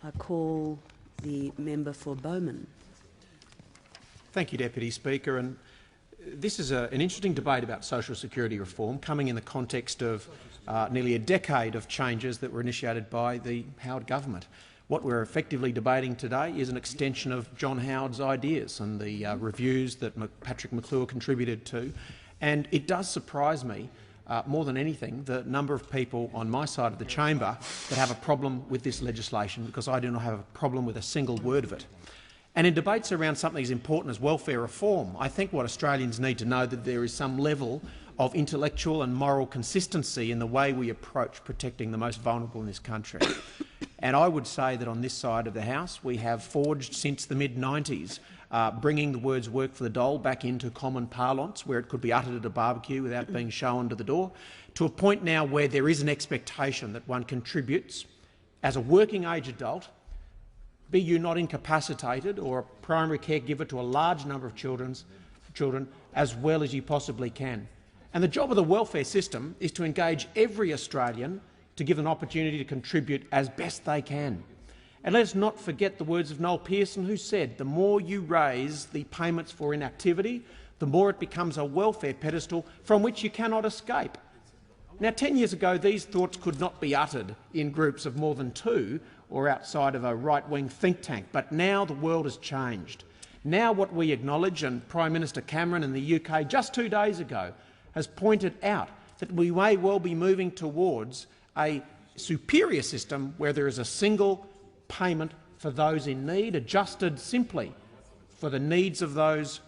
I call the member for Bowman. Thank you, Deputy Speaker. And this is an interesting debate about social security reform, coming in the context of nearly a decade of changes that were initiated by the Howard government. What we're effectively debating today is an extension of John Howard's ideas and the reviews that Patrick McClure contributed to. And it does surprise me more than anything the number of people on my side of the chamber that have a problem with this legislation, because I do not have a problem with a single word of it. And in debates around something as important as welfare reform, I think what Australians need to know that there is some level of intellectual and moral consistency in the way we approach protecting the most vulnerable in this country. And I would say that on this side of the House we have forged since the mid-90s, bringing the words "work for the dole" back into common parlance, where it could be uttered at a barbecue without being shown to the door, to a point now where there is an expectation that one contributes as a working-age adult, be you not incapacitated or a primary caregiver to a large number of children, as well as you possibly can. And the job of the welfare system is to engage every Australian to give an opportunity to contribute as best they can. And let us not forget the words of Noel Pearson, who said, "The more you raise the payments for inactivity, the more it becomes a welfare pedestal from which you cannot escape." Now, 10 years ago, these thoughts could not be uttered in groups of more than two or outside of a right-wing think tank, but now the world has changed. Now what we acknowledge, and Prime Minister Cameron in the UK just 2 days ago has pointed out, that we may well be moving towards a superior system where there is a single payment for those in need, adjusted simply for the needs of those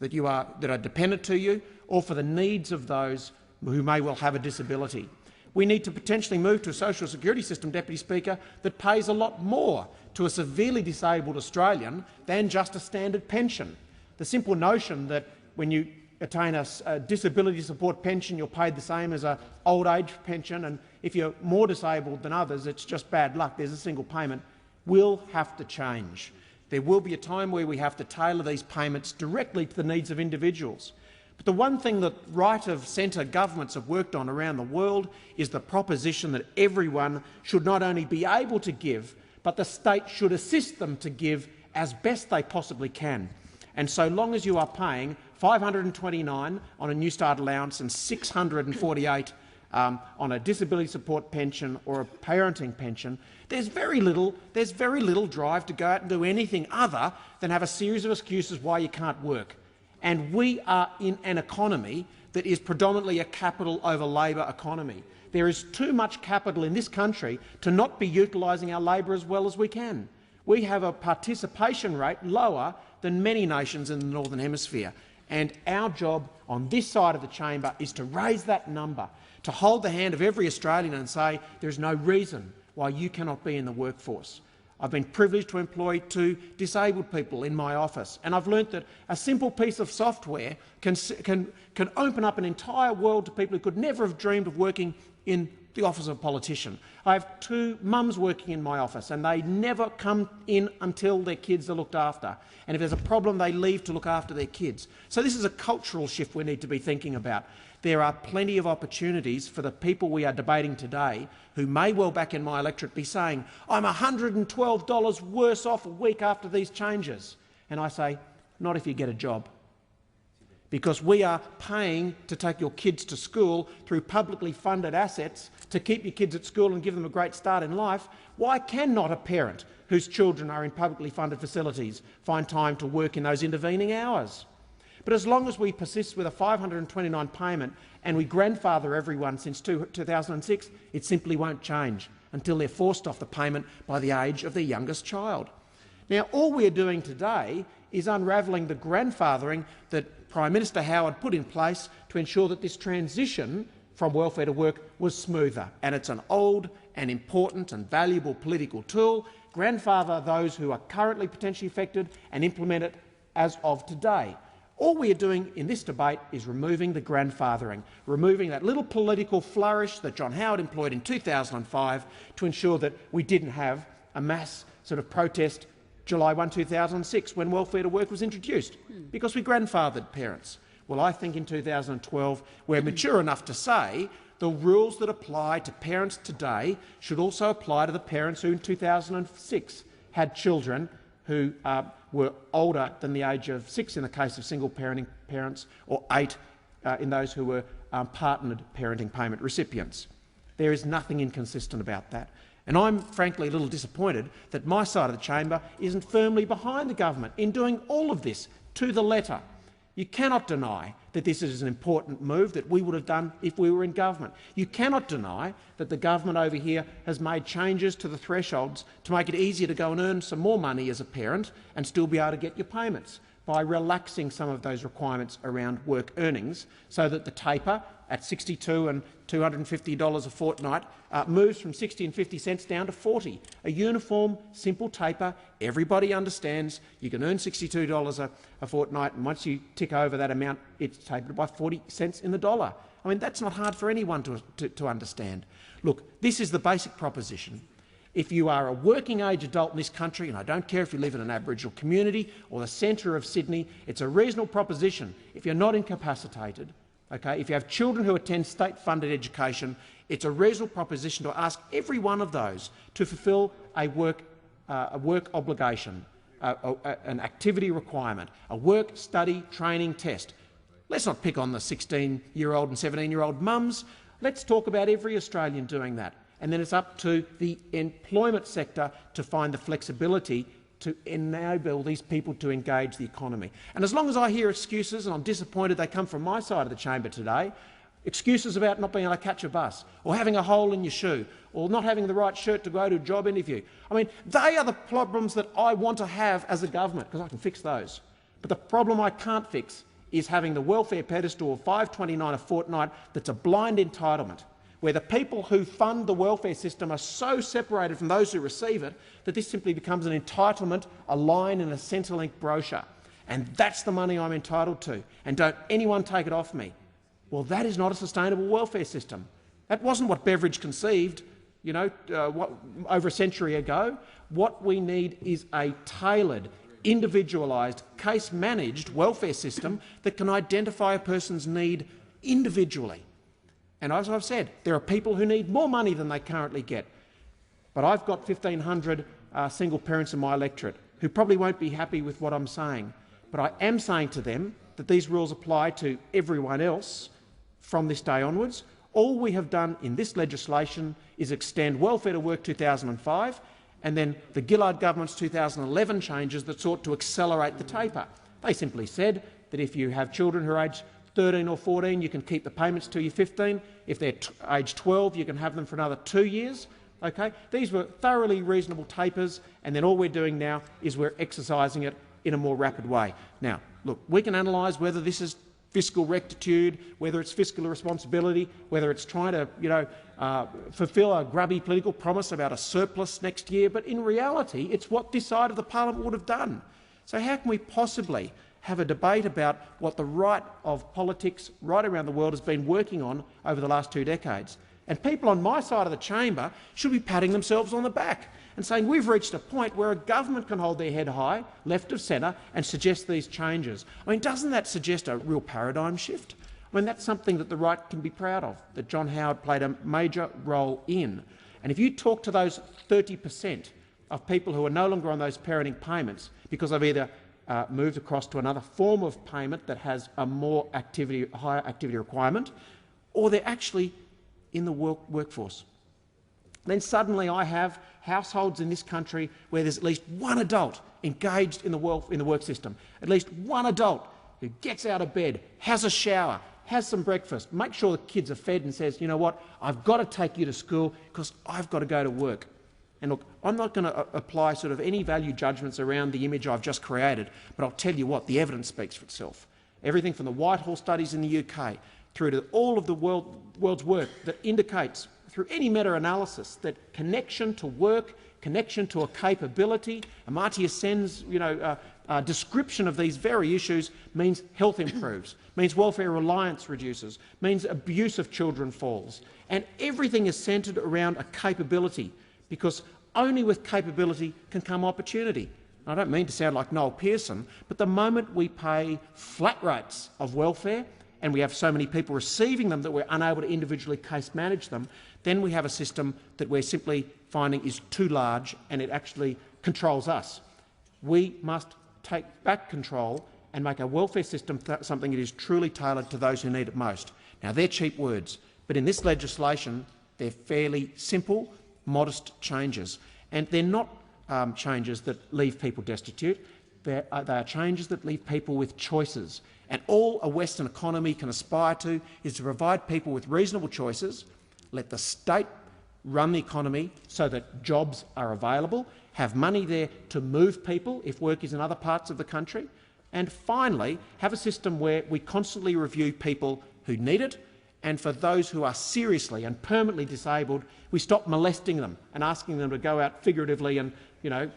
that are dependent to you, or for the needs of those who may well have a disability. We need to potentially move to a social security system, Deputy Speaker, that pays a lot more to a severely disabled Australian than just a standard pension. The simple notion that when you attain a disability support pension, you're paid the same as an old age pension, and if you're more disabled than others, it's just bad luck, there's a single payment, will have to change. There will be a time where we have to tailor these payments directly to the needs of individuals. But the one thing that right-of-centre governments have worked on around the world is the proposition that everyone should not only be able to give, but the state should assist them to give as best they possibly can. And so long as you are paying $529 on a New Start allowance and $648 on a disability support pension or a parenting pension, there's very little drive to go out and do anything other than have a series of excuses why you can't work. And we are in an economy that is predominantly a capital over labour economy. There is too much capital in this country to not be utilising our labour as well as we can. We have a participation rate lower than many nations in the Northern Hemisphere. And our job on this side of the chamber is to raise that number, to hold the hand of every Australian and say there is no reason why you cannot be in the workforce. I've been privileged to employ 2 disabled people in my office, and I've learnt that a simple piece of software can open up an entire world to people who could never have dreamed of working in the office of a politician. I have 2 mums working in my office, and they never come in until their kids are looked after. And if there's a problem, they leave to look after their kids. So this is a cultural shift we need to be thinking about. There are plenty of opportunities for the people we are debating today who may well back in my electorate be saying, "I'm $112 worse off a week after these changes." And I say, not if you get a job. Because we are paying to take your kids to school through publicly funded assets to keep your kids at school and give them a great start in life. Why cannot a parent whose children are in publicly funded facilities find time to work in those intervening hours? But as long as we persist with a $529 payment and we grandfather everyone since 2006, it simply won't change until they're forced off the payment by the age of their youngest child. Now, all we're doing today is unravelling the grandfathering that Prime Minister Howard put in place to ensure that this transition from welfare to work was smoother. And it's an old and important and valuable political tool. Grandfather those who are currently potentially affected and implement it as of today. All we are doing in this debate is removing the grandfathering, removing that little political flourish that John Howard employed in 2005 to ensure that we didn't have a mass sort of protest July 1, 2006, when welfare to work was introduced, because we grandfathered parents. Well, I think in 2012 we're mature enough to say the rules that apply to parents today should also apply to the parents who in 2006 had children who were older than the age of 6 in the case of single parenting parents, or 8 in those who were partnered parenting payment recipients. There is nothing inconsistent about that. And I'm frankly a little disappointed that my side of the chamber isn't firmly behind the government in doing all of this to the letter. You cannot deny that this is an important move that we would have done if we were in government. You cannot deny that the government over here has made changes to the thresholds to make it easier to go and earn some more money as a parent and still be able to get your payments by relaxing some of those requirements around work earnings so that the taper at $62 and $250 a fortnight moves from 60 and 50 cents down to 40. A uniform, simple taper. Everybody understands you can earn $62 a fortnight, and once you tick over that amount, it's tapered by 40 cents in the dollar. I mean, that's not hard for anyone to understand. Look, this is the basic proposition. If you are a working-age adult in this country, and I don't care if you live in an Aboriginal community or the centre of Sydney, it's a reasonable proposition. If you're not incapacitated, okay, if you have children who attend state-funded education, it's a reasonable proposition to ask every one of those to fulfil a work obligation, an activity requirement, a work, study, training test. Let's not pick on the 16-year-old and 17-year-old mums. Let's talk about every Australian doing that. And then it's up to the employment sector to find the flexibility to enable these people to engage the economy. And as long as I hear excuses, and I'm disappointed they come from my side of the chamber today, excuses about not being able to catch a bus, or having a hole in your shoe, or not having the right shirt to go to a job interview. I mean, they are the problems that I want to have as a government, because I can fix those. But the problem I can't fix is having the welfare pedestal of $5.29 a fortnight that's a blind entitlement, where the people who fund the welfare system are so separated from those who receive it that this simply becomes an entitlement, a line in a Centrelink brochure. And that's the money I'm entitled to, and don't anyone take it off me. Well, that is not a sustainable welfare system. That wasn't what Beveridge conceived, over a century ago. What we need is a tailored, individualised, case-managed welfare system that can identify a person's need individually. And as I've said, there are people who need more money than they currently get. But I've got 1,500 single parents in my electorate who probably won't be happy with what I'm saying. But I am saying to them that these rules apply to everyone else from this day onwards. All we have done in this legislation is extend Welfare to Work 2005 and then the Gillard government's 2011 changes that sought to accelerate the taper. They simply said that if you have children who are aged 13 or 14, you can keep the payments till you're 15. If they're age 12, you can have them for another 2 years. Okay? These were thoroughly reasonable tapers, and then all we're doing now is we're exercising it in a more rapid way. Now, look, we can analyse whether this is fiscal rectitude, whether it's fiscal responsibility, whether it's trying to fulfil a grubby political promise about a surplus next year, but in reality it's what this side of the parliament would have done. So how can we possibly have a debate about what the right of politics right around the world has been working on over the last 2 decades? And people on my side of the chamber should be patting themselves on the back and saying we've reached a point where a government can hold their head high, left of centre, and suggest these changes. I mean, doesn't that suggest a real paradigm shift? I mean, that's something that the right can be proud of, that John Howard played a major role in. And if you talk to those 30% of people who are no longer on those parenting payments because they've either moved across to another form of payment that has a more higher activity requirement, or they're actually in the workforce, then suddenly I have households in this country where there's at least one adult engaged in the work system, at least one adult who gets out of bed, has a shower, has some breakfast, makes sure the kids are fed and says, you know what, I've got to take you to school because I've got to go to work. And look, I'm not going to apply sort of any value judgments around the image I've just created, but I'll tell you what, the evidence speaks for itself. Everything from the Whitehall studies in the UK through to all of the world's work that indicates through any meta-analysis that connection to work, connection to a capability, Amartya Sen's description of these very issues means health improves, means welfare reliance reduces, means abuse of children falls. And everything is centred around a capability, because only with capability can come opportunity. I don't mean to sound like Noel Pearson, but the moment we pay flat rates of welfare and we have so many people receiving them that we're unable to individually case manage them, then we have a system that we're simply finding is too large and it actually controls us. We must take back control and make our welfare system something that is truly tailored to those who need it most. Now, they're cheap words, but in this legislation, they're fairly simple, modest changes. And they're not changes that leave people destitute. They are changes that leave people with choices. And all a Western economy can aspire to is to provide people with reasonable choices, let the state run the economy so that jobs are available, have money there to move people if work is in other parts of the country, and finally have a system where we constantly review people who need it, and for those who are seriously and permanently disabled, we stop molesting them and asking them to go out figuratively and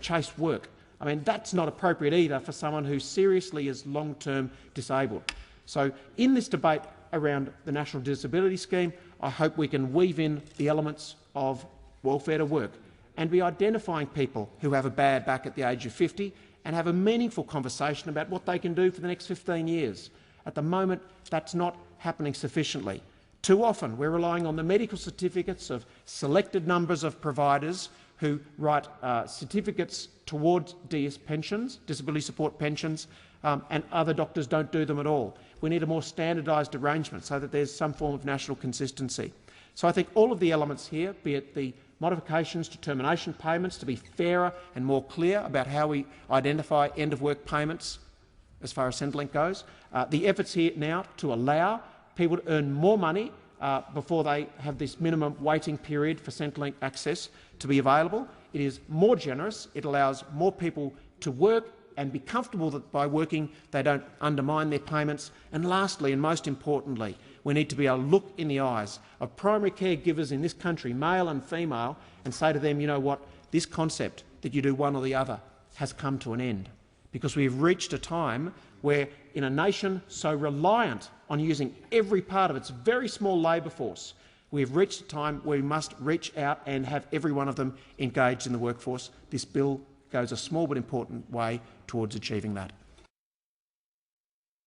chase work. I mean, that's not appropriate either for someone who seriously is long-term disabled. So in this debate around the National Disability Scheme, I hope we can weave in the elements of welfare to work and be identifying people who have a bad back at the age of 50 and have a meaningful conversation about what they can do for the next 15 years. At the moment, that's not happening sufficiently. Too often, we're relying on the medical certificates of selected numbers of providers who write certificates towards DS pensions, disability support pensions, and other doctors don't do them at all. We need a more standardised arrangement so that there's some form of national consistency. So I think all of the elements here, be it the modifications to termination payments to be fairer and more clear about how we identify end-of-work payments as far as Centrelink goes, the efforts here now to allow people to earn more money before they have this minimum waiting period for Centrelink access to be available. It is more generous. It allows more people to work and be comfortable that by working they don't undermine their payments. And lastly, and most importantly, we need to be able to look in the eyes of primary caregivers in this country, male and female, and say to them, you know what, this concept that you do one or the other has come to an end. Because we have reached a time where, in a nation so reliant on using every part of its very small labour force, we have reached a time where we must reach out and have every one of them engaged in the workforce. This bill goes a small but important way towards achieving that.